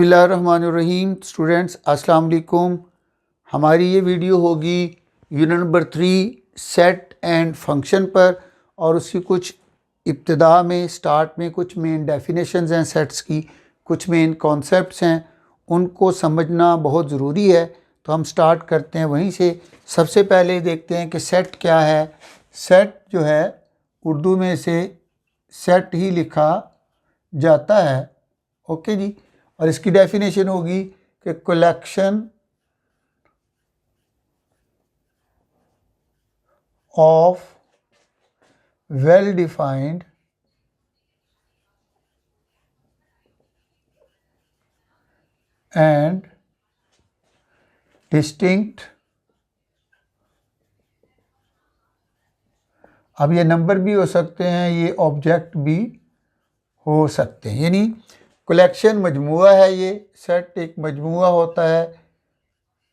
बिस्मिल्लाहिर्रहमानिर्रहीम। स्टूडेंट्स अस्सलाम वालेकुम। हमारी ये वीडियो होगी unit number 3 set and function पर, और उसकी कुछ इब्तिदा में स्टार्ट में कुछ मेन डेफिनेशंस हैं सेट्स की, कुछ मेन कॉन्सेप्ट्स हैं, उनको समझना बहुत ज़रूरी है। तो हम स्टार्ट करते हैं वहीं से। सबसे पहले देखते हैं कि सेट क्या है। सेट जो है उर्दू में से सेट ही लिखा जाता है, ओके जी। और इसकी डेफिनेशन होगी कि collection of well defined and distinct, अब ये नंबर भी हो सकते हैं, ये ऑब्जेक्ट भी हो सकते हैं। यानी कलेक्शन मजमुआ है, ये सेट एक मजमुआ होता है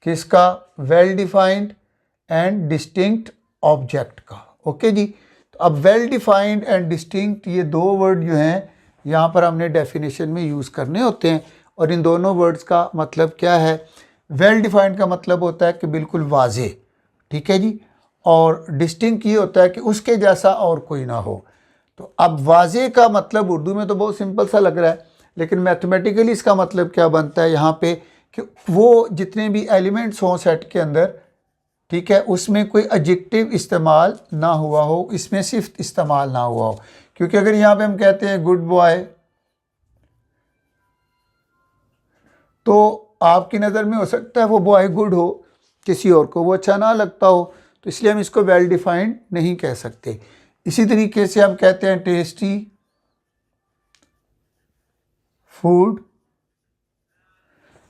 किसका? Well defined and distinct object का, ओके जी। तो अब वेल डिफाइंड एंड डिस्टिंक्ट ये दो वर्ड जो हैं यहाँ पर हमने डेफिनेशन में यूज़ करने होते हैं। और इन दोनों वर्ड्स का मतलब क्या है? वेल डिफाइंड का मतलब होता है कि बिल्कुल वाज़े, ठीक है जी। और डिस्टिंक्ट ये होता है कि उसके जैसा और कोई ना हो। तो अब वाज़े का मतलब उर्दू में तो बहुत सिंपल सा लग रहा है, लेकिन मैथमेटिकली इसका मतलब क्या बनता है यहाँ पे कि वो जितने भी एलिमेंट्स हों सेट के अंदर, ठीक है, उसमें कोई एडजेक्टिव इस्तेमाल ना हुआ हो, इसमें सिर्फ इस्तेमाल ना हुआ हो। क्योंकि अगर यहाँ पे हम कहते हैं गुड बॉय, तो आपकी नज़र में हो सकता है वो बॉय गुड हो, किसी और को वो अच्छा ना लगता हो, तो इसलिए हम इसको वेल डिफाइंड नहीं कह सकते। इसी तरीके से हम कहते हैं टेस्टी फूड।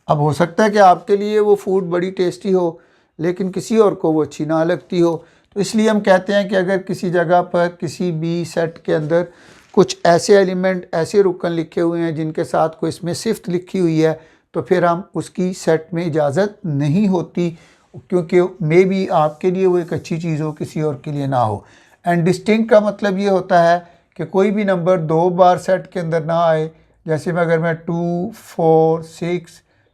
अब हो सकता है कि आपके लिए वो फूड बड़ी टेस्टी हो, लेकिन किसी और को वो अच्छी ना लगती हो। तो इसलिए हम कहते हैं कि अगर किसी जगह पर किसी भी सेट के अंदर कुछ ऐसे एलिमेंट, ऐसे रुकन लिखे हुए हैं जिनके साथ कोई इसमें सिफ्त लिखी हुई है, तो फिर हम उसकी सेट में इजाज़त नहीं होती, क्योंकि मे बी आपके लिए वो एक अच्छी चीज़ हो, किसी और के लिए ना हो। एंड डिस्टिंक्ट का मतलब ये होता है कि कोई भी नंबर दो बार सेट के अंदर ना आए। जैसे मैं अगर मैं 2, 4,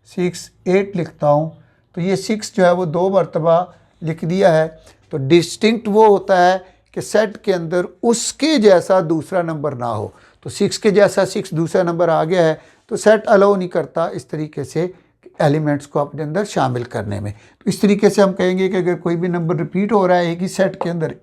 6, 8 लिखता हूँ, तो ये 6 जो है वो दो मरतबा लिख दिया है। तो डिस्टिंक्ट वो होता है कि सेट के अंदर उसके जैसा दूसरा नंबर ना हो। तो 6 के जैसा 6 दूसरा नंबर आ गया है, तो सेट अलाउ नहीं करता इस तरीके से एलिमेंट्स को अपने अंदर शामिल करने में। तो इस तरीके से हम कहेंगे कि अगर कोई भी नंबर रिपीट हो रहा है एक ही सेट के अंदर,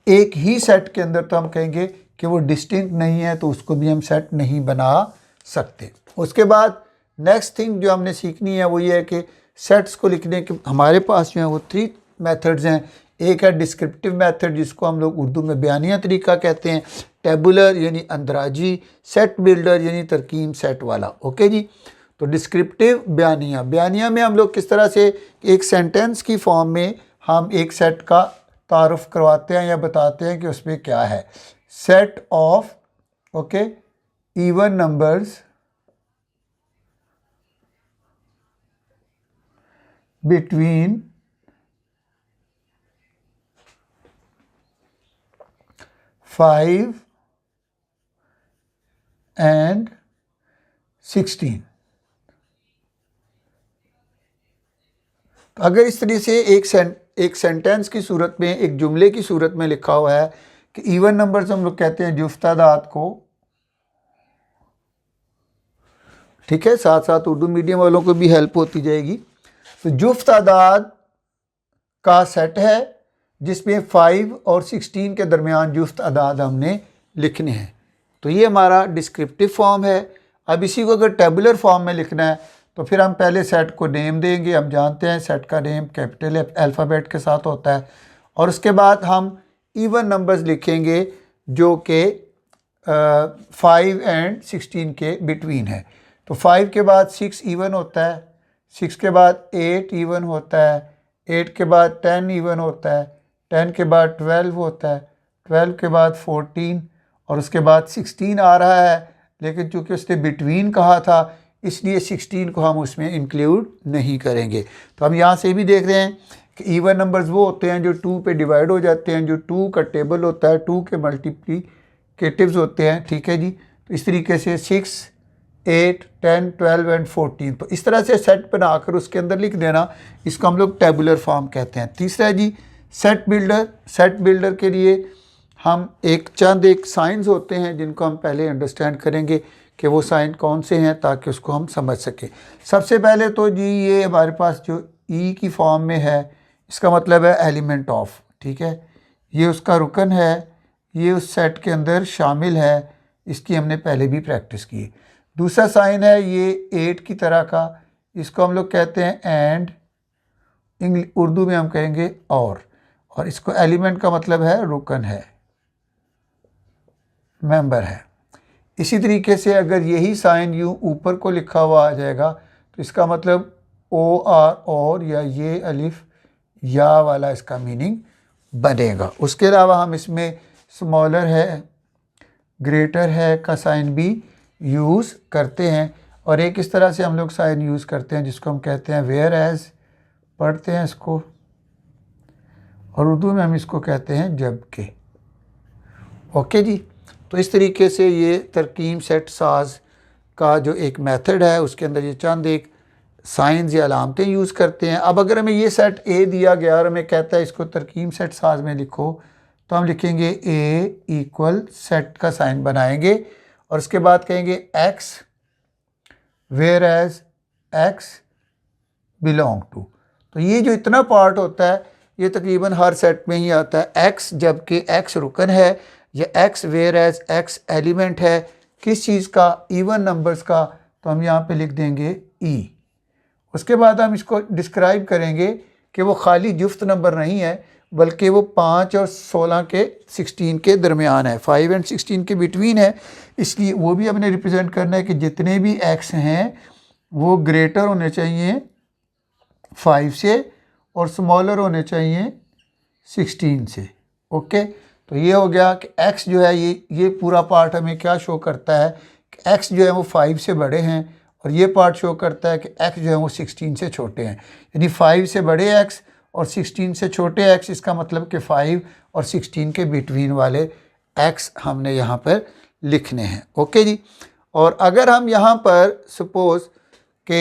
एक ही सेट के अंदर, तो हम कहेंगे कि वो डिस्टिंक्ट नहीं है, तो उसको भी हम सेट नहीं बना सकते। उसके बाद नेक्स्ट थिंग जो हमने सीखनी है वो ये है कि सेट्स को लिखने के हमारे पास जो है वो 3 मेथड्स हैं। एक है डिस्क्रिप्टिव मेथड, जिसको हम लोग उर्दू में बयानिया तरीका कहते हैं, टेबुलर यानी अंदराजी, सेट बिल्डर यानी तरकीब सेट वाला, ओके जी। तो डिस्क्रिप्टिव बयानिया, बयानिया में हम लोग किस तरह से एक सेंटेंस की फॉर्म में हम एक सेट का तारुफ करवाते हैं या बताते हैं कि उसमें क्या है। Set of, okay, even numbers between 5 and 16। तो अगर इस तरीके से एक सेंटेंस की सूरत में, एक जुमले की सूरत में लिखा हुआ है कि इवन नंबर्स हम लोग कहते हैं जुफ्त तादाद को, ठीक है, साथ साथ उर्दू मीडियम वालों को भी हेल्प होती जाएगी। तो जुफ्त तादाद का सेट है जिसमें 5 और 16 के दरमियान जुफ्त तादाद हमने लिखने हैं। तो ये हमारा डिस्क्रिप्टिव फॉर्म है। अब इसी को अगर टेबुलर फॉर्म में लिखना है, तो फिर हम पहले सेट को नेम देंगे। हम जानते हैं सेट का नेम कैपिटल अल्फ़ाबेट के साथ होता है। और उसके बाद हम इवन नंबर्स लिखेंगे जो कि 5 एंड 16 के बिटवीन है। तो 5 के बाद 6 इवन होता है, 6 के बाद 8 इवन होता है, 8 के बाद 10 इवन होता है, 10 के बाद 12 होता है, 12 के बाद 14, और उसके बाद 16 आ रहा है, लेकिन चूँकि उसने बिटवीन कहा था इसलिए 16 को हम उसमें इंक्लूड नहीं करेंगे। तो हम यहाँ से भी देख रहे हैं कि इवन नंबर्स वो होते हैं जो 2 पे डिवाइड हो जाते हैं, जो 2 का टेबल होता है, 2 के मल्टीप्लिकेटिव्स होते हैं, ठीक है जी। तो इस तरीके से 6, 8, 10, 12 एंड 14, तो इस तरह से सेट बनाकर उसके अंदर लिख देना, इसको हम लोग टेबुलर फॉर्म कहते हैं। तीसरा है जी सेट बिल्डर। सेट बिल्डर के लिए हम एक साइंस होते हैं जिनको हम पहले अंडरस्टैंड करेंगे कि वो साइन कौन से हैं ताकि उसको हम समझ सकें। सबसे पहले तो जी ये हमारे पास जो ई की फॉर्म में है, इसका मतलब है एलिमेंट ऑफ, ठीक है। ये उसका रुकन है, ये उस सेट के अंदर शामिल है, इसकी हमने पहले भी प्रैक्टिस की। दूसरा साइन है ये 8 की तरह का, इसको हम लोग कहते हैं एंड, उर्दू में हम कहेंगे और इसको एलिमेंट का मतलब है रुकन है, मेंबर है। इसी तरीके से अगर यही साइन यूँ ऊपर को लिखा हुआ आ जाएगा तो इसका मतलब OR और या ये अलिफ या वाला इसका मीनिंग बनेगा। उसके अलावा हम इसमें स्मॉलर है, ग्रेटर है का साइन भी यूज़ करते हैं। और एक इस तरह से हम लोग साइन यूज़ करते हैं जिसको हम कहते हैं वेयर एज, पढ़ते हैं इसको, और उर्दू में हम इसको कहते हैं जबकि। ओके जी। तो इस तरीके से ये तरकीब सेट साज का जो एक मेथड है उसके अंदर ये चंद एक साइंस या अलामतें यूज़ करते हैं। अब अगर हमें ये सेट ए दिया गया और हमें कहता है इसको तरकीब सेट साज में लिखो, तो हम लिखेंगे ए इक्वल सेट का साइन बनाएंगे और उसके बाद कहेंगे x where as x belong to. तो ये जो इतना पार्ट होता है ये तकरीबन हर सेट में ही आता है। एक्स जबकि एक्स रुकन है, या x where as x element है किस चीज़ का, इवन नंबर्स का, तो हम यहाँ पे लिख देंगे ई। उसके बाद हम इसको डिस्क्राइब करेंगे कि वो खाली जुफ्त नंबर नहीं है बल्कि वो 5 और 16 के 16 के दरमियान है, 5 एंड 16 के बिटवीन है। इसलिए वो भी हमने रिप्रेजेंट करना है कि जितने भी एक्स हैं वो ग्रेटर होने चाहिए 5 से और स्मॉलर होने चाहिए 16 से। ओके, तो ये हो गया कि x जो है ये पूरा पार्ट हमें क्या शो करता है कि x जो है वो 5 से बड़े हैं, और ये पार्ट शो करता है कि x जो है वो 16 से छोटे हैं। यानी 5 से बड़े x और 16 से छोटे x, इसका मतलब कि 5 और 16 के बिटवीन वाले x हमने यहाँ पर लिखने हैं। ओके जी। और अगर हम यहाँ पर सपोज़ कि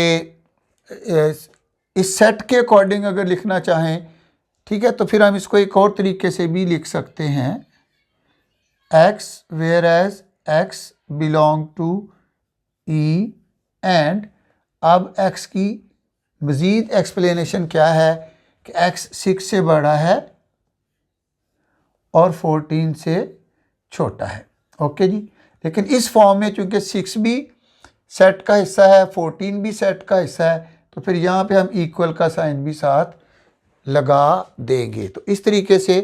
इस सेट के अकॉर्डिंग अगर लिखना चाहें, ठीक है, तो फिर हम इसको एक और तरीके से भी लिख सकते हैं, x where as x belong to E and. अब x की मज़ीद एक्सप्लेनेशन क्या है कि x 6 से बड़ा है और 14 से छोटा है। ओके जी। लेकिन इस फॉर्म में चूँकि 6 भी सेट का हिस्सा है, 14 भी सेट का हिस्सा है, तो फिर यहाँ पे हम इक्वल का साइन भी साथ लगा देंगे। तो इस तरीके से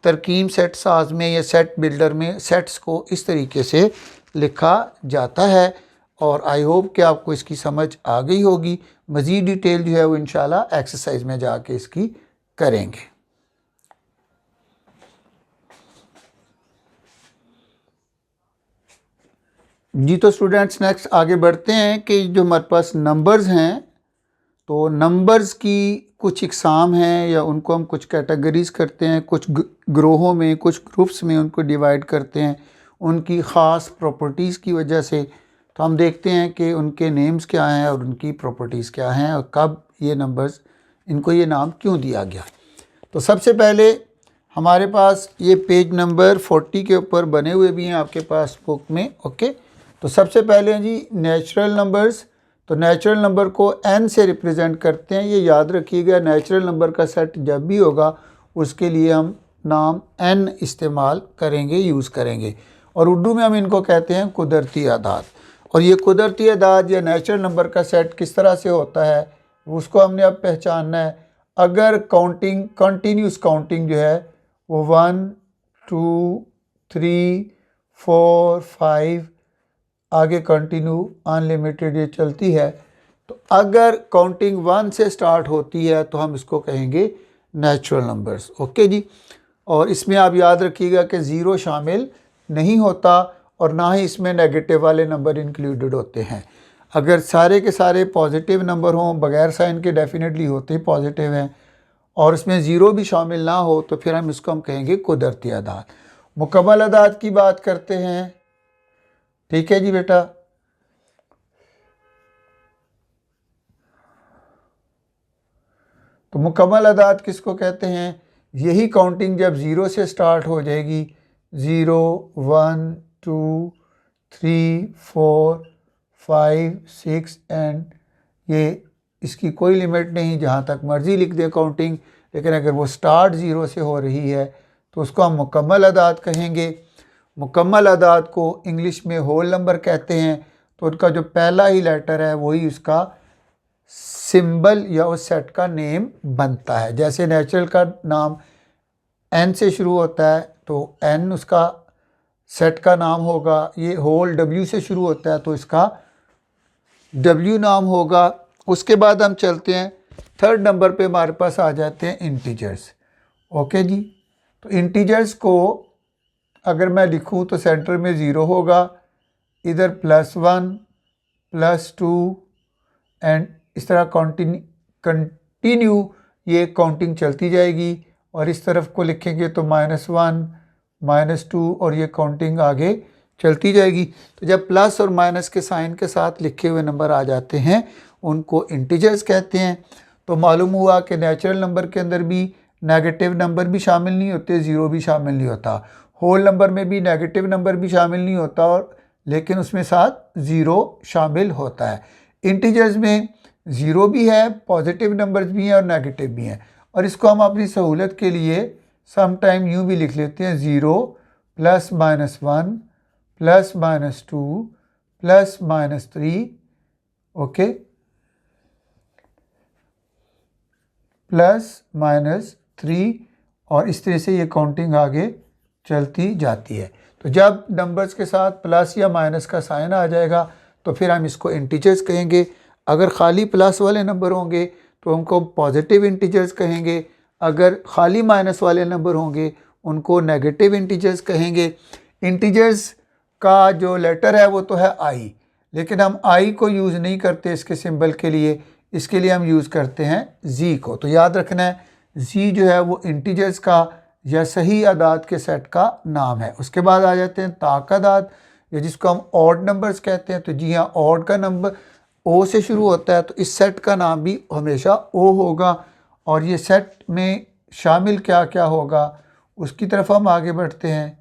तरकीब सेट साज में या सेट बिल्डर में सेट्स को इस तरीके से लिखा जाता है। और आई होप कि आपको इसकी समझ आ गई होगी। मज़ीद डिटेल जो है वो इंशाल्लाह एक्सरसाइज में जाके इसकी करेंगे। जी तो स्टूडेंट्स नेक्स्ट आगे बढ़ते हैं कि जो हमारे पास नंबर्स हैं, तो नंबर्स की कुछ इकसाम हैं या उनको हम कुछ कैटेगरीज करते हैं, कुछ ग्रोहों में, कुछ ग्रुप्स में उनको डिवाइड करते हैं उनकी ख़ास प्रॉपर्टीज़ की वजह से। तो हम देखते हैं कि उनके नेम्स क्या हैं और उनकी प्रॉपर्टीज़ क्या हैं और कब ये नंबर्स, इनको ये नाम क्यों दिया गया। तो सबसे पहले हमारे पास ये पेज नंबर 40 के ऊपर बने हुए भी हैं आपके पास बुक में। ओके, तो सबसे पहले जी नेचुरल नंबर्स। तो नेचुरल नंबर को n से रिप्रेजेंट करते हैं, ये याद रखिएगा। नेचुरल नंबर का सेट जब भी होगा उसके लिए हम नाम n इस्तेमाल करेंगे, यूज़ करेंगे, और उर्दू में हम इनको कहते हैं कुदरती आदाद। और ये कुदरती आदाद या नेचुरल नंबर का सेट किस तरह से होता है उसको हमने अब पहचानना है। अगर काउंटिंग, कंटिन्यूस काउंटिंग जो है वो 1 2 3 4 5 आगे कंटिन्यू अनलिमिटेड ये चलती है, तो अगर काउंटिंग 1 से स्टार्ट होती है तो हम इसको कहेंगे नेचुरल नंबर्स। ओके जी। और इसमें आप याद रखिएगा कि ज़ीरो शामिल नहीं होता और ना ही इसमें नेगेटिव वाले नंबर इंक्लूडेड होते हैं। अगर सारे के सारे पॉजिटिव नंबर हों, बगैर साइन के डेफिनेटली होते पॉजिटिव हैं, और इसमें ज़ीरो भी शामिल ना हो तो फिर हम इसको हम कहेंगे कुदरती आदाद। मुकम्मल अदाद की बात करते हैं। ठीक है जी बेटा, तो मुकम्मल अदाद किसको कहते हैं? यही काउंटिंग जब ज़ीरो से स्टार्ट हो जाएगी, 0 1 2 3 4 5 6 एंड ये इसकी कोई लिमिट नहीं, जहाँ तक मर्ज़ी लिख दे काउंटिंग, लेकिन अगर वो स्टार्ट ज़ीरो से हो रही है तो उसको हम मुकम्मल अदाद कहेंगे। मुकम्मल अदाद को इंग्लिश में होल नंबर कहते हैं। तो उनका जो पहला ही लेटर है वही उसका सिंबल या उस सेट का नेम बनता है। जैसे नेचुरल का नाम एन से शुरू होता है तो एन उसका सेट का नाम होगा। ये होल डब्ल्यू से शुरू होता है तो इसका डब्ल्यू नाम होगा। उसके बाद हम चलते हैं थर्ड नंबर पे, हमारे पास आ जाते हैं इंटीजर्स। ओके जी, तो इंटीजर्स को अगर मैं लिखूं तो सेंटर में 0 होगा, इधर +1 +2 एंड इस तरह कंटिन्यू ये काउंटिंग चलती जाएगी। और इस तरफ को लिखेंगे तो -1 -2 और ये काउंटिंग आगे चलती जाएगी। तो जब प्लस और माइनस के साइन के साथ लिखे हुए नंबर आ जाते हैं उनको इंटीजर्स कहते हैं। तो मालूम हुआ कि नेचुरल नंबर के अंदर भी नेगेटिव नंबर भी शामिल नहीं होते, ज़ीरो भी शामिल नहीं होता। होल नंबर में भी नेगेटिव नंबर भी शामिल नहीं होता और लेकिन उसमें साथ ज़ीरो शामिल होता है। इंटीजर्स में ज़ीरो भी है, पॉजिटिव नंबर्स भी हैं और नेगेटिव भी हैं। और इसको हम अपनी सहूलत के लिए सम टाइम यूँ भी लिख लेते हैं, 0 +-1 +-2 +-3 ओके +-3 और इस तरह से ये काउंटिंग आगे चलती जाती है। तो जब नंबर्स के साथ प्लस या माइनस का साइन आ जाएगा तो फिर हम इसको इंटीजर्स कहेंगे। अगर खाली प्लस वाले नंबर होंगे तो उनको पॉजिटिव इंटीजर्स कहेंगे। अगर खाली माइनस वाले नंबर होंगे उनको नेगेटिव इंटीजर्स कहेंगे। इंटीजर्स का जो लेटर है वो तो है आई, लेकिन हम आई को यूज़ नहीं करते इसके सिंबल के लिए, इसके लिए हम यूज़ करते हैं जी को। तो याद रखना है जी जो है वो इंटीजर्स का या सही अदाद के सेट का नाम है। उसके बाद आ जाते हैं ताक अदाद या जिसको हम ऑड नंबर्स कहते हैं। तो जी हाँ, ऑड का नंबर ओ से शुरू होता है तो इस सेट का नाम भी हमेशा ओ होगा। और ये सेट में शामिल क्या क्या होगा उसकी तरफ हम आगे बढ़ते हैं।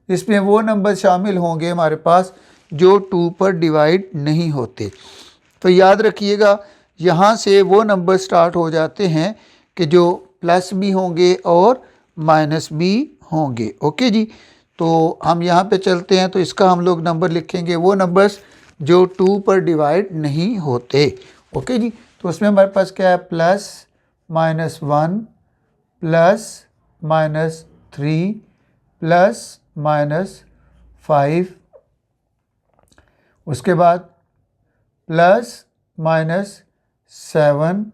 इसमें वो नंबर शामिल होंगे हमारे पास जो 2 पर डिवाइड नहीं होते। तो याद रखिएगा यहाँ से वो नंबर स्टार्ट हो जाते हैं कि जो प्लस भी होंगे और माइनस भी होंगे। ओके जी, तो हम यहाँ पे चलते हैं। तो इसका हम लोग नंबर लिखेंगे वो नंबर्स जो 2 पर डिवाइड नहीं होते। ओके जी, तो उसमें हमारे पास क्या है, +-1 +-3 +-5 उसके बाद +-7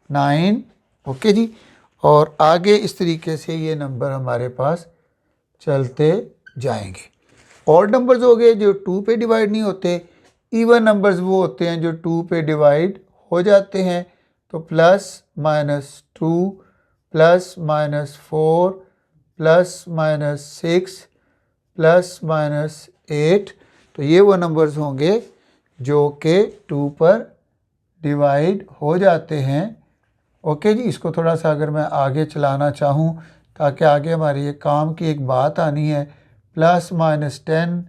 +-9 ओके जी। और आगे इस तरीके से ये नंबर हमारे पास चलते जाएंगे। ऑड नंबर्स हो गए जो 2 पे डिवाइड नहीं होते। इवन नंबर्स वो होते हैं जो 2 पे डिवाइड हो जाते हैं। तो +-2 +-4 +-6 +-8 तो ये वो नंबर्स होंगे जो कि 2 पर डिवाइड हो जाते हैं। ओके जी, इसको थोड़ा सा अगर मैं आगे चलाना चाहूँ ताकि आगे हमारे ये काम की एक बात आनी है, +-10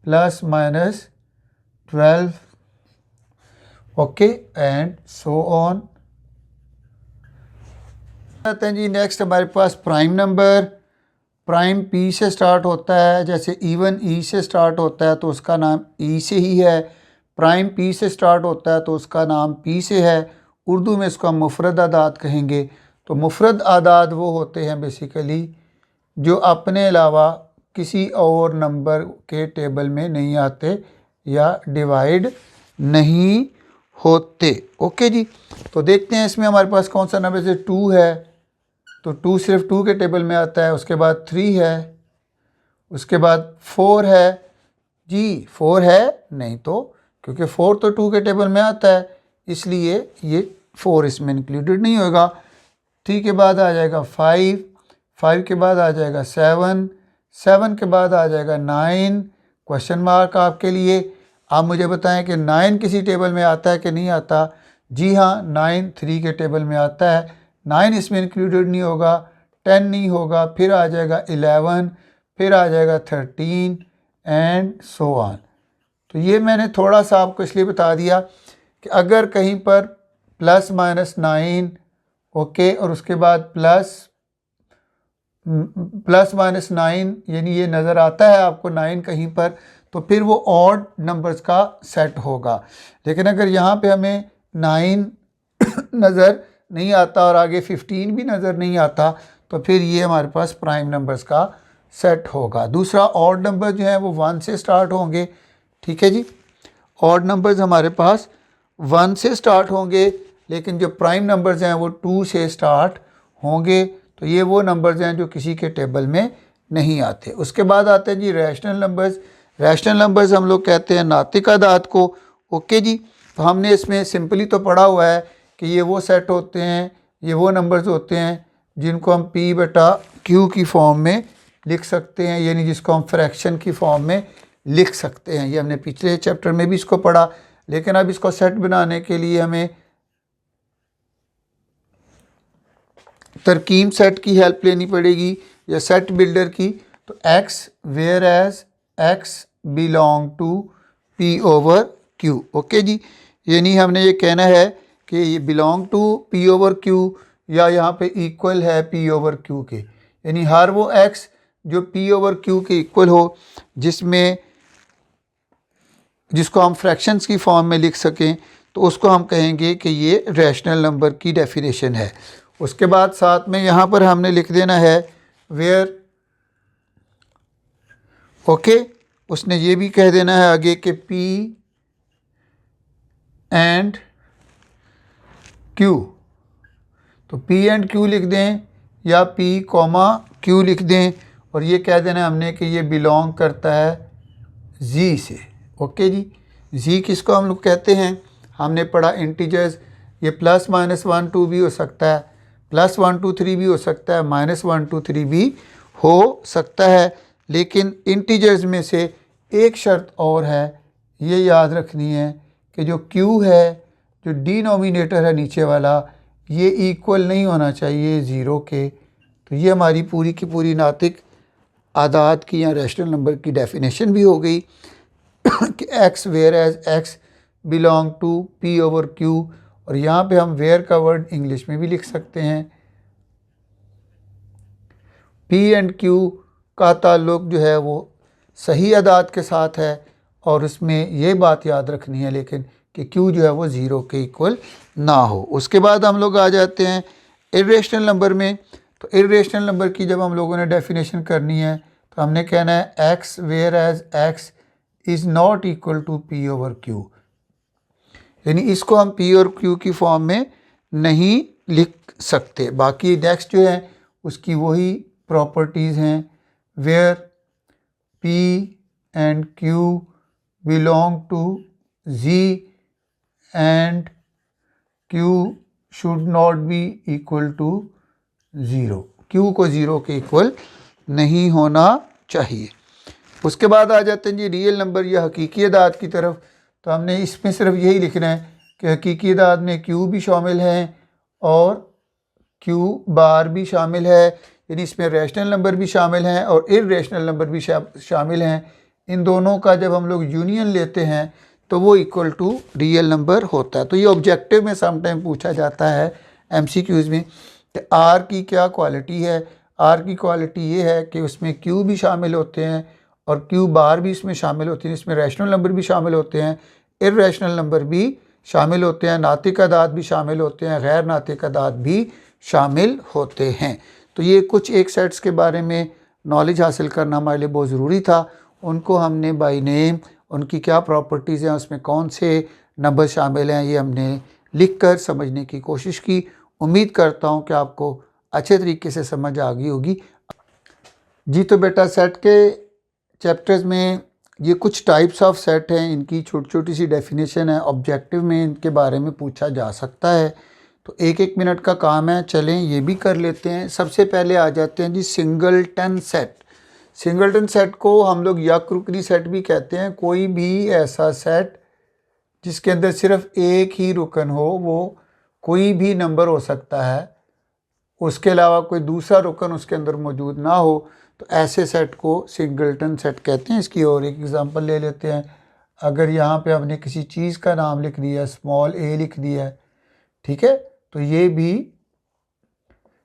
+-12 ओके एंड सो ऑन। आते हैं जी नेक्स्ट हमारे पास प्राइम नंबर। प्राइम पी से स्टार्ट होता है, जैसे इवन ई से स्टार्ट होता है तो उसका नाम ई से ही है। प्राइम पी से स्टार्ट होता है तो उसका नाम पी से है। उर्दू में इसको हम मुफरद आदाद कहेंगे। तो मुफरद आदाद वो होते हैं बेसिकली जो अपने अलावा किसी और नंबर के टेबल में नहीं आते या डिवाइड नहीं होते। ओके जी, तो देखते हैं इसमें हमारे पास कौन सा नंबर, जैसे 2 है तो 2 सिर्फ 2 के टेबल में आता है। उसके बाद 3 है, उसके बाद 4 है। जी 4 है नहीं तो, क्योंकि 4 तो 2 के टेबल में आता है इसलिए ये 4 इसमें इंक्लूडेड नहीं होगा। 3 के बाद आ जाएगा 5, 5 के बाद आ जाएगा 7, 7 के बाद आ जाएगा 9, क्वेश्चन मार्क आपके लिए। आप मुझे बताएं कि 9 किसी टेबल में आता है कि नहीं आता। जी हाँ, 9 3 के टेबल में आता है, 9 इसमें इंक्लूडेड नहीं होगा, 10 नहीं होगा, फिर आ जाएगा 11, फिर आ जाएगा 13 एंड सो ऑन। तो ये मैंने थोड़ा सा आपको इसलिए बता दिया कि अगर कहीं पर +-9 ओके और उसके बाद +-9 यानी ये नज़र आता है आपको 9 कहीं पर, तो फिर वो ऑड नंबर्स का सेट होगा। लेकिन अगर यहाँ पे हमें 9 नज़र नहीं आता और आगे 15 भी नज़र नहीं आता, तो फिर ये हमारे पास प्राइम नंबर्स का सेट होगा। दूसरा, ऑड नंबर जो है वो 1 से स्टार्ट होंगे। ठीक है जी, ऑड नंबर्स हमारे पास 1 से स्टार्ट होंगे, लेकिन जो प्राइम नंबर्स हैं वो 2 से स्टार्ट होंगे। तो ये वो नंबर्स हैं जो किसी के टेबल में नहीं आते। उसके बाद आते हैं जी रैशनल नंबर्स। रैशनल नंबर्स हम लोग कहते हैं नातिक अदाद को। ओके जी, तो हमने इसमें सिंपली तो पढ़ा हुआ है कि ये वो सेट होते हैं, ये वो नंबर्स होते हैं जिनको हम P/Q की फॉर्म में लिख सकते हैं, यानी जिसको हम फ्रैक्शन की फॉर्म में लिख सकते हैं। ये हमने पिछले चैप्टर में भी इसको पढ़ा, लेकिन अब इसको सेट बनाने के लिए हमें तरकीब सेट की हेल्प लेनी पड़ेगी या सेट बिल्डर की। तो x where as x belong to P/Q। Okay जी, यानी हमने ये कहना है कि ये बिलोंग टू P/Q या यहाँ पे इक्वल है P/Q के, यानी हर वो x जो P/Q के इक्वल हो, जिसको हम फ्रैक्शंस की फॉर्म में लिख सकें, तो उसको हम कहेंगे कि ये रैशनल नंबर की डेफिनेशन है। उसके बाद साथ में यहाँ पर हमने लिख देना है वेयर, ओके, उसने ये भी कह देना है आगे कि P एंड Q, तो P एंड Q लिख दें या P, Q लिख दें, और ये कह देना है हमने कि ये बिलोंग करता है Z से। ओके जी, Z किसको हम लोग कहते हैं, हमने पढ़ा इंटीजर्स, ये +-1 2 भी हो सकता है, +1 2 3 भी हो सकता है, -1 2 3 भी हो सकता है। लेकिन इंटीजर्स में से एक शर्त और है, ये याद रखनी है कि जो Q है, जो डिनोमिनेटर है नीचे वाला, ये इक्वल नहीं होना चाहिए 0 के। तो ये हमारी पूरी की पूरी नातिक आदाद की या रैशनल नंबर की डेफिनेशन भी हो गई कि x where as x belong to P/Q, और यहाँ पे हम वेयर का वर्ड इंग्लिश में भी लिख सकते हैं। P एंड Q का ताल्लुक जो है वो सही अदाद के साथ है, और उसमें ये बात याद रखनी है लेकिन कि Q जो है वो 0 के इक्वल ना हो। उसके बाद हम लोग आ जाते हैं इर्रेशनल नंबर में। तो इर्रेशनल नंबर की जब हम लोगों ने डेफिनेशन करनी है, तो हमने कहना है x where as x is not equal to P/Q, यानी इसको हम P और Q की फॉर्म में नहीं लिख सकते। बाकी नेक्स्ट जो है उसकी वही प्रॉपर्टीज़ हैं, where P and Q belong to Z and Q should not be equal to 0, Q को 0 के इक्वल नहीं होना चाहिए। उसके बाद आ जाते हैं जी रियल नंबर या हकीकी अदाद की तरफ। तो हमने इसमें सिर्फ यही लिखना है कि हकीकी अदाद में Q भी शामिल हैं और Q बार भी शामिल है, यानी इसमें रैशनल नंबर भी शामिल हैं और इर्रेशनल नंबर भी शामिल हैं। इन दोनों का जब हम लोग यूनियन लेते हैं तो वो इक्वल टू रियल नंबर होता है। तो ये ऑब्जेक्टिव में समटाइम पूछा जाता है MCQs में कि R की क्या क्वालिटी है। R की क्वालिटी ये है कि उसमें Q भी शामिल होते हैं और Q बार भी इसमें शामिल होती है, इसमें रैशनल नंबर भी शामिल होते हैं, इर्रेशनल नंबर भी शामिल होते हैं, नातिक अदाद भी शामिल होते हैं, गैर नातिक अदाद भी शामिल होते हैं। तो ये कुछ एक सेट्स के बारे में नॉलेज हासिल करना हमारे लिए बहुत ज़रूरी था। उनको हमने बाय नेम, उनकी क्या प्रॉपर्टीज़ हैं, उसमें कौन से नंबर शामिल हैं, ये हमने लिख कर समझने की कोशिश की। उम्मीद करता हूँ कि आपको अच्छे तरीके से समझ आ गई होगी। जी तो बेटा सेट के चैप्टर्स में ये कुछ टाइप्स ऑफ सेट हैं, इनकी छोटी छोटी सी डेफिनेशन है, ऑब्जेक्टिव में इनके बारे में पूछा जा सकता है। तो 1-1 मिनट का काम है, चलें ये भी कर लेते हैं। सबसे पहले आ जाते हैं जी सिंगलटन सेट। सिंगलटन सेट को हम लोग यकृकरी सेट भी कहते हैं। कोई भी ऐसा सेट जिसके अंदर सिर्फ एक ही रुकन हो, वो कोई भी नंबर हो सकता है, उसके अलावा कोई दूसरा रुकन उसके अंदर मौजूद ना हो, तो ऐसे सेट को सिंगलटन सेट कहते हैं। इसकी और एक एग्जांपल ले लेते हैं। अगर यहाँ पे हमने किसी चीज़ का नाम लिख दिया, स्मॉल ए लिख दिया है, ठीक है, तो ये भी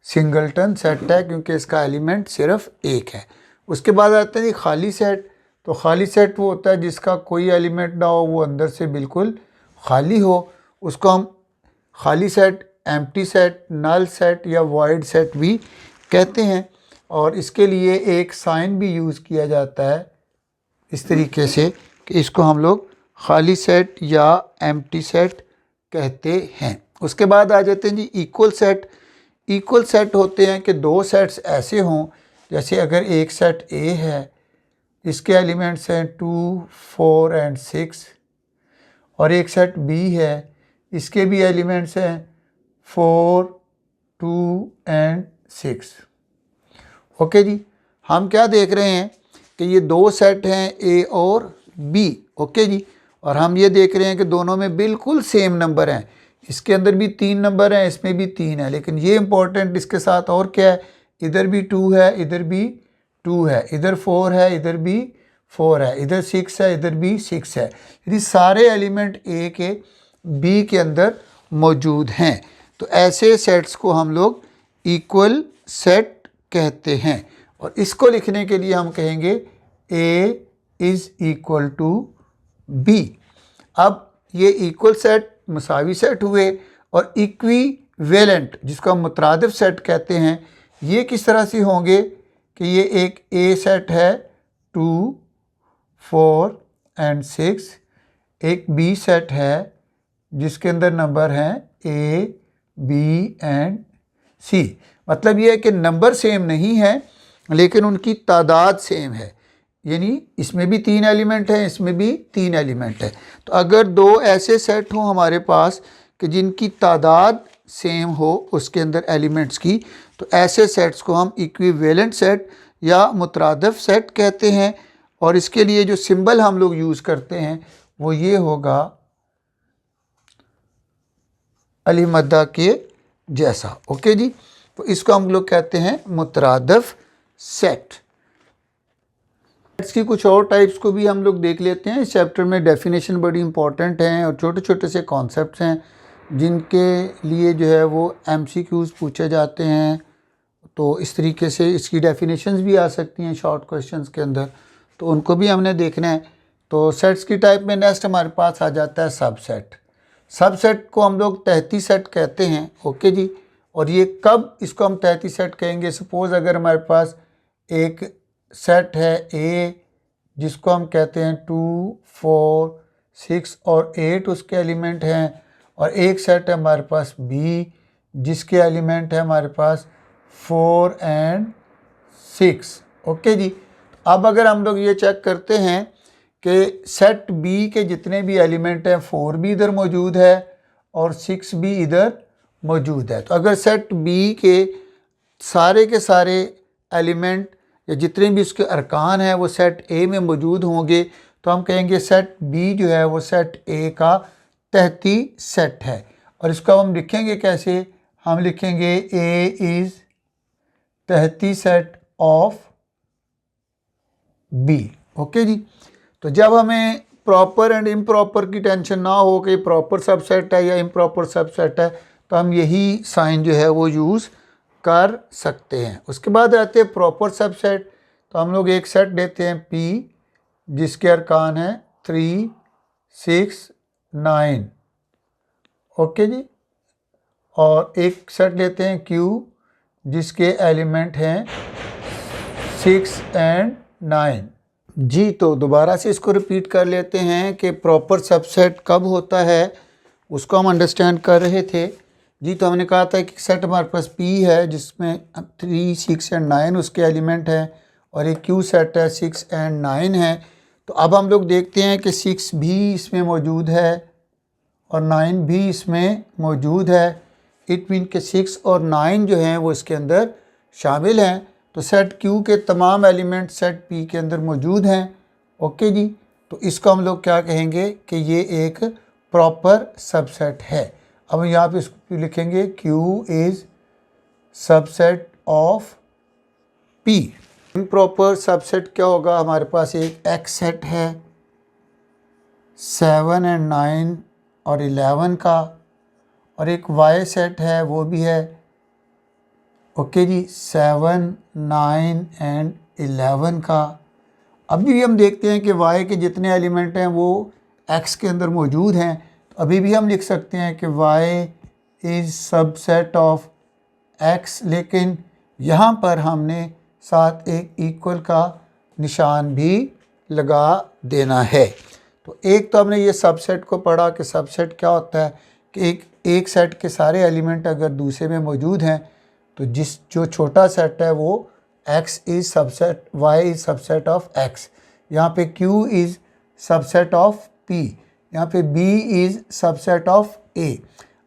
सिंगलटन सेट है क्योंकि इसका एलिमेंट सिर्फ एक है। उसके बाद आता है जी खाली सेट। तो खाली सेट वो होता है जिसका कोई एलिमेंट ना हो, वो अंदर से बिल्कुल खाली हो, उसको हम खाली set, empty set, null set या वॉइड सेट भी कहते हैं। और इसके लिए एक साइन भी यूज़ किया जाता है इस तरीके से कि इसको हम लोग खाली सेट या एम्प्टी सेट कहते हैं। उसके बाद आ जाते हैं जी इक्वल सेट। इक्वल सेट होते हैं कि दो सेट्स ऐसे हों, जैसे अगर एक सेट ए है, इसके एलिमेंट्स हैं 2, 4 एंड 6, और एक सेट बी है, इसके भी एलिमेंट्स हैं 4, 2 एंड 6। ओके जी, हम क्या देख रहे हैं कि ये दो सेट हैं ए और बी। ओके जी, और हम ये देख रहे हैं कि दोनों में बिल्कुल सेम नंबर हैं। इसके अंदर भी 3 नंबर हैं, इसमें भी 3 है, लेकिन ये इंपॉर्टेंट इसके साथ और क्या है, इधर भी 2 है, इधर भी 2 है, इधर 4 है, इधर भी 4 है, इधर 6 है, इधर भी 6 है। यदि सारे एलिमेंट ए के बी के अंदर मौजूद हैं, तो ऐसे सेट्स को हम लोग इक्वल सेट कहते हैं। और इसको लिखने के लिए हम कहेंगे A is equal to B. अब ये इक्वल सेट मुसावी सेट हुए, और इक्विवेलेंट जिसको हम मुतरादिफ सेट कहते हैं, ये किस तरह से होंगे कि ये एक ए सेट है 2, 4 एंड 6, एक बी सेट है जिसके अंदर नंबर हैं ए, बी एंड सी। मतलब ये है कि नंबर सेम नहीं है, लेकिन उनकी तादाद सेम है। यानी इसमें भी 3 एलिमेंट हैं, इसमें भी 3 एलिमेंट है। तो अगर दो ऐसे सेट हों हमारे पास कि जिनकी तादाद सेम हो उसके अंदर एलिमेंट्स की, तो ऐसे सेट्स को हम इक्विवेलेंट सेट या मुतरादिफ सेट कहते हैं। और इसके लिए जो सिंबल हम लोग यूज़ करते हैं वो ये होगा अली मद्दा के जैसा। ओके जी, तो इसको हम लोग कहते हैं मुतरादिफ सेट। सेट्स की कुछ और टाइप्स को भी हम लोग देख लेते हैं। इस चैप्टर में डेफिनेशन बड़ी इंपॉर्टेंट हैं और छोटे छोटे से कॉन्सेप्ट्स हैं जिनके लिए जो है वो MCQs पूछे जाते हैं। तो इस तरीके से इसकी डेफिनेशंस भी आ सकती हैं शॉर्ट क्वेश्चंस के अंदर, तो उनको भी हमने देखना है। तो सेट्स की टाइप में नेक्स्ट हमारे पास आ जाता है सबसेट। सबसेट को हम लोग तहती सेट कहते हैं। ओके जी, और ये कब इसको हम तहती सेट कहेंगे, सपोज़ अगर हमारे पास एक सेट है ए जिसको हम कहते हैं 2, 4, 6 और 8 उसके एलिमेंट हैं, और एक सेट है हमारे पास बी जिसके एलिमेंट है हमारे पास 4 एंड 6। ओके जी, अब अगर हम लोग ये चेक करते हैं कि सेट बी के जितने भी एलिमेंट हैं 4 भी इधर मौजूद है और 6 भी इधर मौजूद है। तो अगर सेट बी के सारे एलिमेंट या जितने भी उसके अरकान हैं वो सेट ए में मौजूद होंगे, तो हम कहेंगे सेट बी जो है वो सेट ए का तहती सेट है। और इसको हम लिखेंगे कैसे, हम लिखेंगे ए इज़ तहती सेट ऑफ बी। ओके जी, तो जब हमें प्रॉपर एंड इम्प्रॉपर की टेंशन ना हो कि प्रॉपर सबसेट है या इम्प्रॉपर सबसेट है, तो हम यही साइन जो है वो यूज़ कर सकते हैं। उसके बाद आते हैं प्रॉपर सबसेट। तो हम लोग एक सेट लेते हैं पी जिसके अरकान हैं 3, 6, 9। ओके जी, और एक सेट लेते हैं क्यू जिसके एलिमेंट हैं 6 एंड 9। जी, तो दोबारा से इसको रिपीट कर लेते हैं कि प्रॉपर सबसेट कब होता है, उसको हम अंडरस्टैंड कर रहे थे। जी, तो हमने कहा था कि सेट हमारे पास P है जिसमें 3, 6 एंड 9 उसके एलिमेंट हैं, और एक Q सेट है 6 एंड 9 है। तो अब हम लोग देखते हैं कि 6 भी इसमें मौजूद है और 9 भी इसमें मौजूद है। इट मीन के 6 और 9 जो हैं वो इसके अंदर शामिल हैं। तो सेट Q के तमाम एलिमेंट सेट P के अंदर मौजूद हैं। ओके जी, तो इसको हम लोग क्या कहेंगे कि ये एक प्रॉपर सबसेट है। अब हम यहाँ पे इसको लिखेंगे Q is subset of P। Improper subset क्या होगा, हमारे पास एक X सेट है 7 और 9 और 11 का, और एक Y सेट है वो भी है ओके जी 7, 9 एंड 11 का। अभी भी हम देखते हैं कि Y के जितने एलिमेंट हैं वो X के अंदर मौजूद हैं, तो अभी भी हम लिख सकते हैं कि Y is subset of X, लेकिन यहाँ पर हमने साथ एक इक्वल का निशान भी लगा देना है। तो एक तो हमने ये सबसेट को पढ़ा कि सबसेट क्या होता है कि एक सेट के सारे एलिमेंट अगर दूसरे में मौजूद हैं तो जो छोटा सेट है वो X is subset, Y is subset of X, यहाँ पे Q is subset of P, यहाँ पे B is subset of A।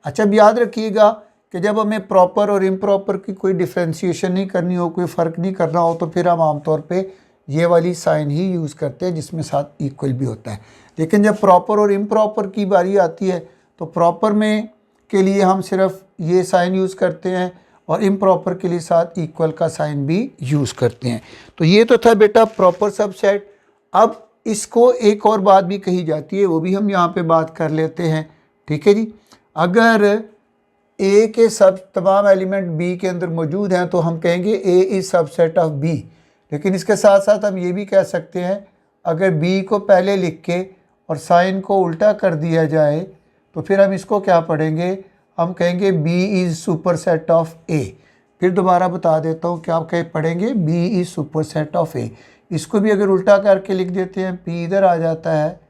अच्छा, अब याद रखिएगा कि जब हमें प्रॉपर और इम्प्रॉपर की कोई डिफ्रेंशिएशन नहीं करनी हो, कोई फ़र्क नहीं करना हो, तो फिर हम आमतौर पे ये वाली साइन ही यूज़ करते हैं जिसमें साथ इक्वल भी होता है। लेकिन जब प्रॉपर और इम्प्रॉपर की बारी आती है तो प्रॉपर में के लिए हम सिर्फ ये साइन यूज़ करते हैं और इम्प्रॉपर के लिए साथ इक्वल का साइन भी यूज़ करते हैं। तो ये तो था बेटा प्रॉपर सबसेट। अब इसको एक और बात भी कही जाती है, वो भी हम यहाँ पे बात कर लेते हैं। ठीक है जी, अगर A के सब तमाम एलिमेंट B के अंदर मौजूद हैं तो हम कहेंगे A is subset of B। लेकिन इसके साथ साथ हम ये भी कह सकते हैं अगर B को पहले लिख के और साइन को उल्टा कर दिया जाए तो फिर हम इसको क्या पढ़ेंगे, हम कहेंगे B is superset of A। फिर दोबारा बता देता हूँ क्या कह पढ़ेंगे, B is superset of A। इसको भी अगर उल्टा करके लिख देते हैं, P इधर आ जाता है,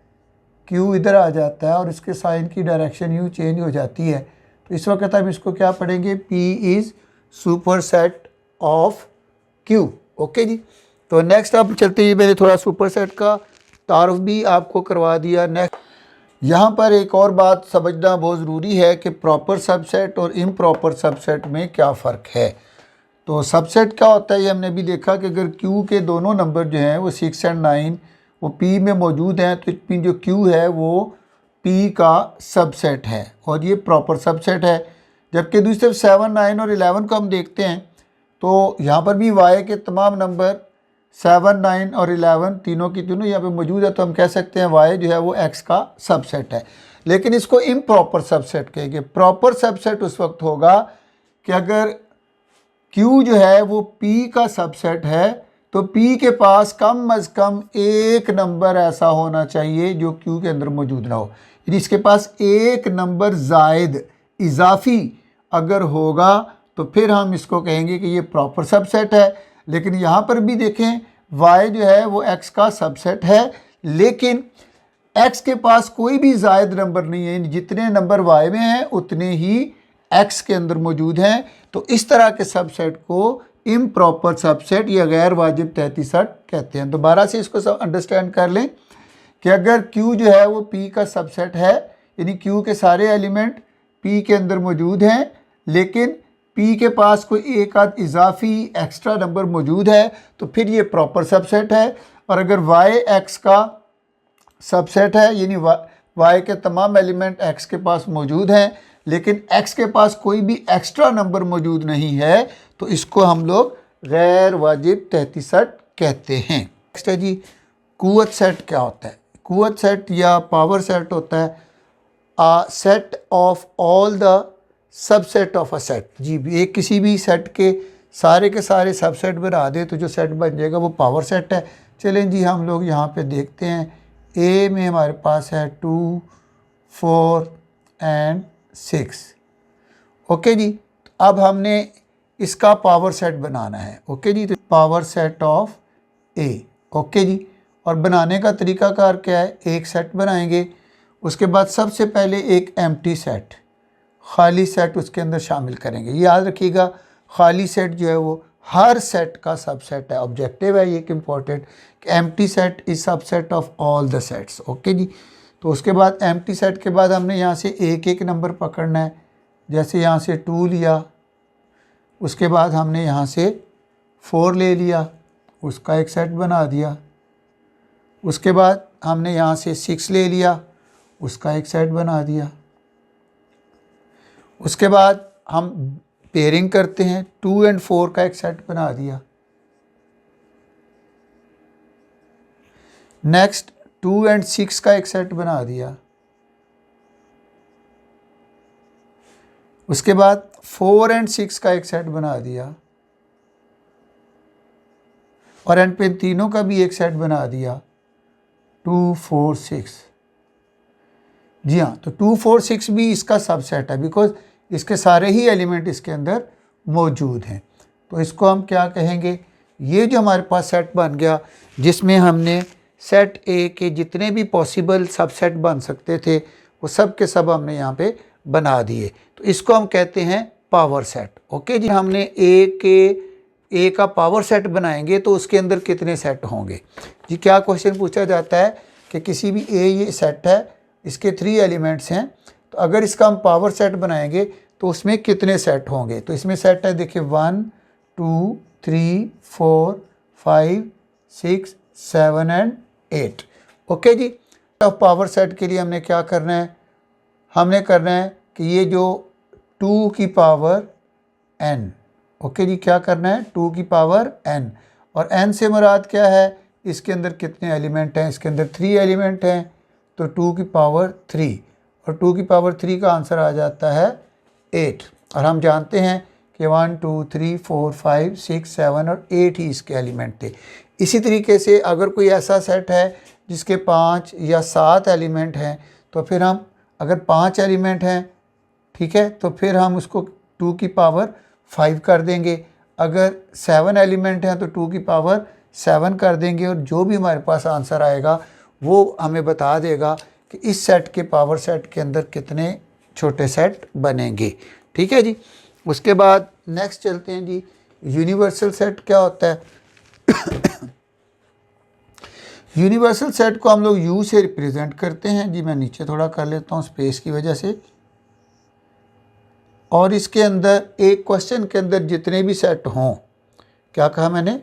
Q इधर आ जाता है और इसके साइन की डायरेक्शन यूँ चेंज हो जाती है। तो इस वक्त हम इसको क्या पढ़ेंगे, P is superset of Q। Okay जी, तो नेक्स्ट अब चलते हैं, मैंने थोड़ा सुपरसेट का तारुफ भी आपको करवा दिया। नेक्स्ट यहाँ पर एक और बात समझना बहुत ज़रूरी है कि प्रॉपर सबसेट और इम्प्रॉपर सबसेट में क्या फ़र्क है। तो सबसेट क्या होता है ये हमने भी देखा कि अगर Q के दोनों नंबर जो हैं वो 6 और 9 वो P में मौजूद हैं तो इट मीन जो Q है वो P का सबसेट है और ये प्रॉपर सबसेट है। जबकि दूसरी तरफ 7, 9 और 11 को हम देखते हैं तो यहाँ पर भी Y के तमाम नंबर 7, 9 और 11 तीनों की तीनों यहाँ पे मौजूद है, तो हम कह सकते हैं Y जो है वो X का सबसेट है। लेकिन इसको इम्प्रॉपर सबसेट कहेंगे। प्रॉपर सबसेट उस वक्त होगा कि अगर Q जो है वो P का सबसेट है तो P के पास कम अज़ कम एक नंबर ऐसा होना चाहिए जो Q के अंदर मौजूद ना हो, यानी इसके पास एक नंबर ज़ायद इजाफी अगर होगा तो फिर हम इसको कहेंगे कि ये प्रॉपर सबसेट है। लेकिन यहाँ पर भी देखें Y जो है वो X का सबसेट है, लेकिन X के पास कोई भी ज़ायद नंबर नहीं है, जितने नंबर Y में हैं उतने ही X के अंदर मौजूद हैं। तो इस तरह के सबसेट को इम्प्रॉपर सबसेट या गैर वाजिब तहती सेट कहते हैं। दोबारा से इसको सब अंडरस्टैंड कर लें कि अगर Q जो है वो P का सबसेट है, यानी Q के सारे एलिमेंट P के अंदर मौजूद हैं, लेकिन P के पास कोई एक आध इजाफी एक्स्ट्रा नंबर मौजूद है तो फिर ये प्रॉपर सबसेट है। और अगर Y X का सबसेट है, यानी Y के तमाम एलिमेंट X के पास मौजूद हैं लेकिन X के पास कोई भी एक्स्ट्रा नंबर मौजूद नहीं है, तो इसको हम लोग गैर वाजिब तहती सेट कहते हैं। नेक्स्ट है जी, कुव्वत सेट क्या होता है। कुव्वत सेट या पावर सेट होता है a set of all the subset of a set. जी, एक किसी भी सेट के सारे सबसेट बना दे तो जो सेट बन जाएगा वो पावर सेट है। चलें जी, हम लोग यहाँ पे देखते हैं A में हमारे पास है 2, 4 एंड 6। ओके जी, अब हमने इसका पावर सेट बनाना है। ओके जी, तो power set of A। Okay जी, और बनाने का तरीकाकार क्या है, एक सेट बनाएंगे, उसके बाद सबसे पहले एक एम्प्टी सेट, खाली सेट उसके अंदर शामिल करेंगे। ये याद रखिएगा, खाली सेट जो है वो हर सेट का सबसेट है। ऑब्जेक्टिव है ये एक important, empty set is subset of all the sets. Okay जी, तो उसके बाद एम्प्टी सेट के बाद हमने यहाँ से एक एक नंबर पकड़ना है, जैसे यहाँ से 2 लिया, उसके बाद हमने यहाँ से 4 ले लिया, उसका एक सेट बना दिया। उसके बाद हमने यहाँ से 6 ले लिया, उसका एक सेट बना दिया। उसके बाद हम पेयरिंग करते हैं, 2 और 4 का एक सेट बना दिया। नेक्स्ट 2 और 6 का एक सेट बना दिया। उसके बाद 4 और 6 का एक सेट बना दिया, और एंड पे तीनों का भी एक सेट बना दिया, 2, 4, 6। जी हाँ, तो 2, 4, 6 भी इसका सबसेट है, बिकॉज इसके सारे ही एलिमेंट इसके अंदर मौजूद हैं। तो इसको हम क्या कहेंगे, ये जो हमारे पास सेट बन गया, जिसमें हमने सेट ए के जितने भी पॉसिबल सबसेट बन सकते थे वो सब के सब हमने यहाँ पे बना दिए, तो इसको हम कहते हैं पावर सेट। ओके जी, हमने ए का पावर सेट बनाएंगे तो उसके अंदर कितने सेट होंगे जी। क्या क्वेश्चन पूछा जाता है कि किसी भी ये सेट है, इसके 3 एलिमेंट्स हैं, तो अगर इसका हम पावर सेट बनाएंगे तो उसमें कितने सेट होंगे। तो इसमें सेट है, देखिए 1, 2, 3, 4, 5, 6, 7 एंड 8। ओके जी, अब पावर सेट के लिए हमने क्या करना है, हमने करना है कि ये जो 2 की पावर n, ओके जी, क्या करना है, 2 की पावर n, और n से मुराद क्या है, इसके अंदर कितने एलिमेंट हैं, इसके अंदर 3 एलिमेंट हैं, तो 2 की पावर 3, और 2 की पावर 3 का आंसर आ जाता है 8। और हम जानते हैं कि 1, 2, 3, 4, 5, 6, 7 और 8 ही इसके एलिमेंट थे। इसी तरीके से अगर कोई ऐसा सेट है जिसके 5 या 7 एलिमेंट हैं, तो फिर हम अगर 5 एलिमेंट हैं, ठीक है, तो फिर हम उसको 2 की पावर 5 कर देंगे। अगर 7 एलिमेंट हैं तो 2 की पावर 7 कर देंगे, और जो भी हमारे पास आंसर आएगा वो हमें बता देगा कि इस सेट के पावर सेट के अंदर कितने छोटे सेट बनेंगे। ठीक है जी। उसके बाद नेक्स्ट चलते हैं जी, यूनिवर्सल सेट क्या होता है। यूनिवर्सल सेट को हम लोग यू से रिप्रेजेंट करते हैं जी। मैं नीचे थोड़ा कर लेता हूँ स्पेस की वजह से। और इसके अंदर एक क्वेश्चन के अंदर जितने भी सेट हों, क्या कहा मैंने,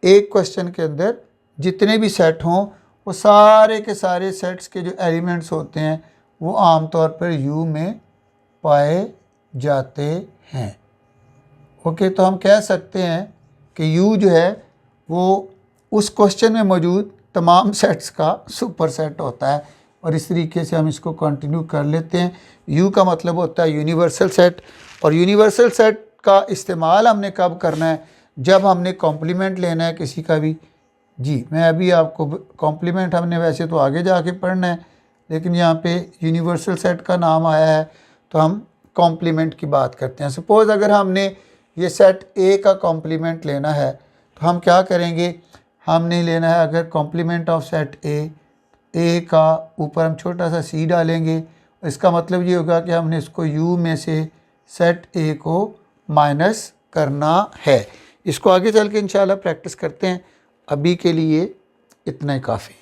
एक क्वेश्चन के अंदर जितने भी सेट हों वो सारे के सारे सेट्स के जो एलिमेंट्स होते हैं वो आमतौर पर यू में पाए जाते हैं। ओके, तो हम कह सकते हैं कि यू जो है वो उस क्वेश्चन में मौजूद तमाम सेट्स का सुपर सेट होता है। और इस तरीके से हम इसको कंटिन्यू कर लेते हैं। यू का मतलब होता है यूनिवर्सल सेट, और यूनिवर्सल सेट का इस्तेमाल हमने कब करना है, जब हमने कॉम्प्लीमेंट लेना है किसी का भी। जी, मैं अभी आपको कॉम्प्लीमेंट हमने वैसे तो आगे जाके पढ़ना है, लेकिन यहाँ पे यूनिवर्सल सेट का नाम आया है तो हम कॉम्प्लीमेंट की बात करते हैं। सपोज़ अगर हमने ये सेट ए का कॉम्प्लीमेंट लेना है तो हम क्या करेंगे, हमने लेना है अगर कॉम्प्लीमेंट ऑफ सेट ए का ऊपर हम छोटा सा सी डालेंगे। इसका मतलब ये होगा कि हमने इसको यू में से सेट ए को माइनस करना है। इसको आगे चल के इंशाल्लाह प्रैक्टिस करते हैं। अभी के लिए इतना ही काफ़ी।